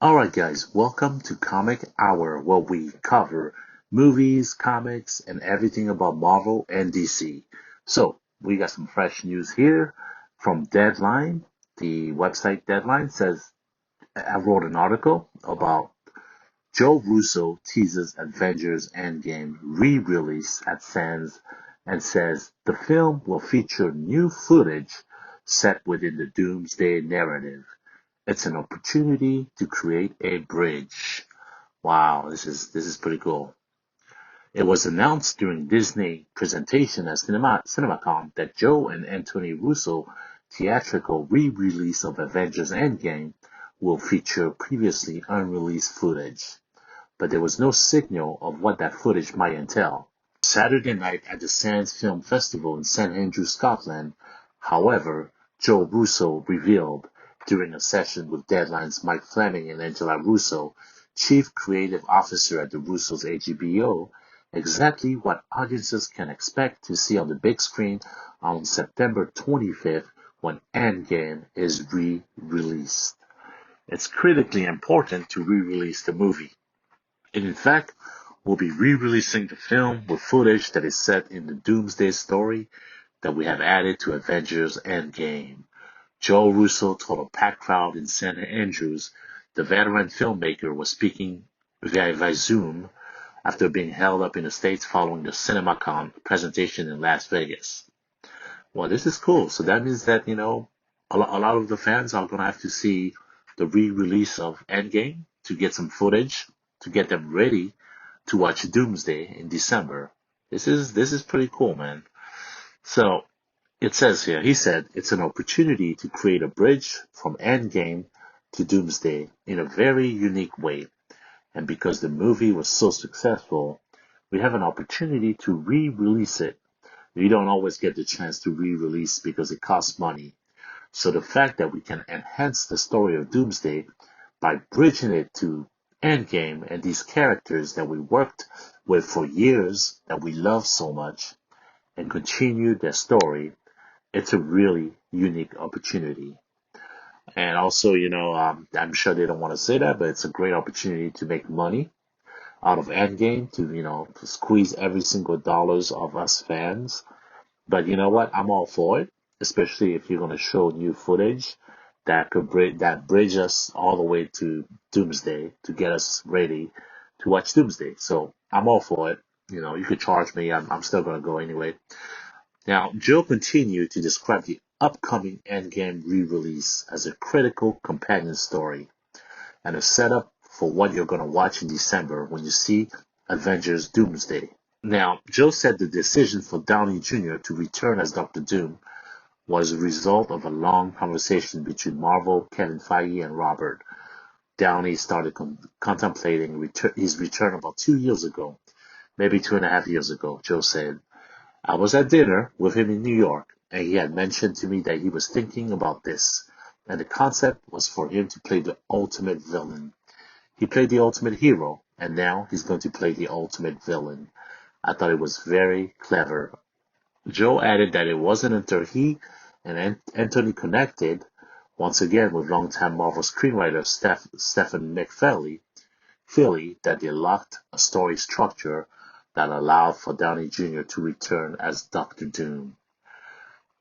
Alright guys, welcome to Comic Hour where we cover movies, comics, and everything about Marvel and DC. So, we got some fresh news here from Deadline. The website Deadline says, I wrote an article about Joe Russo teases Avengers Endgame re-release at Sands and says the film will feature new footage set within the Doomsday narrative. It's an opportunity to create a bridge. Wow, this is pretty cool. It was announced during Disney presentation at CinemaCon that Joe and Anthony Russo theatrical re-release of Avengers Endgame will feature previously unreleased footage, but there was no signal of what that footage might entail. Saturday night at the Sands Film Festival in St Andrews, Scotland, however, Joe Russo revealed during a session with Deadline's Mike Fleming and Angela Russo, Chief Creative Officer at the Russo's HBO, exactly what audiences can expect to see on the big screen on September 25th when Endgame is re-released. It's critically important to re-release the movie. And in fact, we'll be re-releasing the film with footage that is set in the Doomsday story that we have added to Avengers Endgame. Joe Russo told a packed crowd in St. Andrews the veteran filmmaker was speaking via Zoom after being held up in the States following the CinemaCon presentation in Las Vegas. Well, this is cool. So that means that, a lot of the fans are going to have to see the re-release of Endgame to get some footage to get them ready to watch Doomsday in December. This is pretty cool, man. So it says here, he said it's an opportunity to create a bridge from Endgame to Doomsday in a very unique way. And because the movie was so successful, we have an opportunity to re-release it. We don't always get the chance to re-release because it costs money. So the fact that we can enhance the story of Doomsday by bridging it to Endgame and these characters that we worked with for years that we love so much and continue their story, it's a really unique opportunity. And also, I'm sure they don't want to say that, but it's a great opportunity to make money out of Endgame to squeeze every single dollars of us fans. But you know what? I'm all for it, especially if you're going to show new footage that bridge us all the way to Doomsday to get us ready to watch Doomsday. So I'm all for it. You could charge me. I'm still going to go anyway. Now, Joe continued to describe the upcoming Endgame re-release as a critical companion story and a setup for what you're going to watch in December when you see Avengers Doomsday. Now, Joe said the decision for Downey Jr. to return as Doctor Doom was a result of a long conversation between Marvel, Kevin Feige, and Robert. Downey started contemplating his return about 2 years ago, maybe 2.5 years ago, Joe said. I was at dinner with him in New York, and he had mentioned to me that he was thinking about this, and the concept was for him to play the ultimate villain. He played the ultimate hero, and now he's going to play the ultimate villain. I thought it was very clever. Joe added that it wasn't until he and Anthony connected, once again with longtime Marvel screenwriter Stephen McFeely, that they locked a story structure that allowed for Downey Jr. to return as Doctor Doom.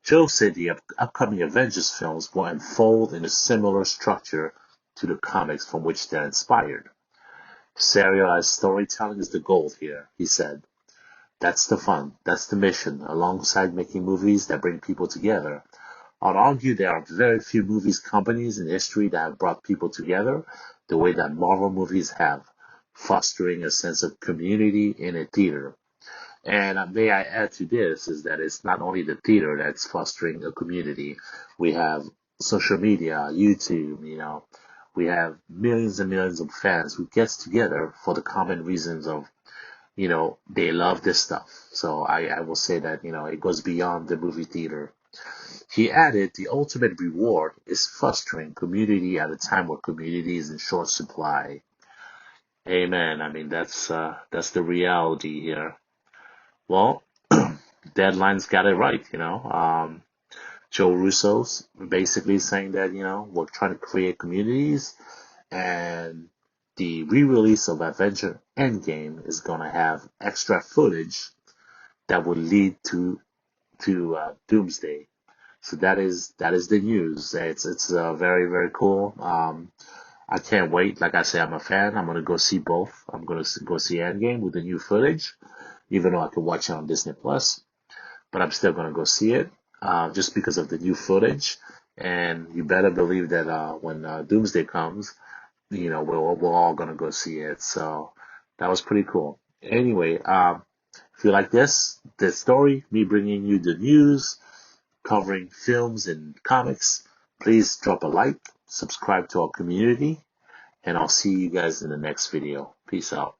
Joe said the upcoming Avengers films will unfold in a similar structure to the comics from which they're inspired. Serialized storytelling is the goal here, he said. That's the fun, that's the mission, alongside making movies that bring people together. I'd argue there are very few movies companies in history that have brought people together the way that Marvel movies have, fostering a sense of community in a theater. And may I add to this is that it's not only the theater that's fostering a community. We have social media, YouTube, we have millions and millions of fans who gets together for the common reasons of they love this stuff. So I will say that, it goes beyond the movie theater. He added the ultimate reward is fostering community at a time where community is in short supply. Amen. I mean, that's the reality here. Well, Deadline's got it right, Joe Russo's basically saying that, we're trying to create communities and the re-release of Avengers Endgame is gonna have extra footage that will lead to Doomsday. So that is the news. It's very very cool. I can't wait. Like I say, I'm a fan. I'm gonna go see both. I'm gonna go see Endgame with the new footage, even though I can watch it on Disney Plus. But I'm still gonna go see it just because of the new footage. And you better believe that when Doomsday comes, we're all gonna go see it. So that was pretty cool. Anyway, if you like this story, me bringing you the news, covering films and comics, please drop a like, subscribe to our community, and I'll see you guys in the next video. Peace out.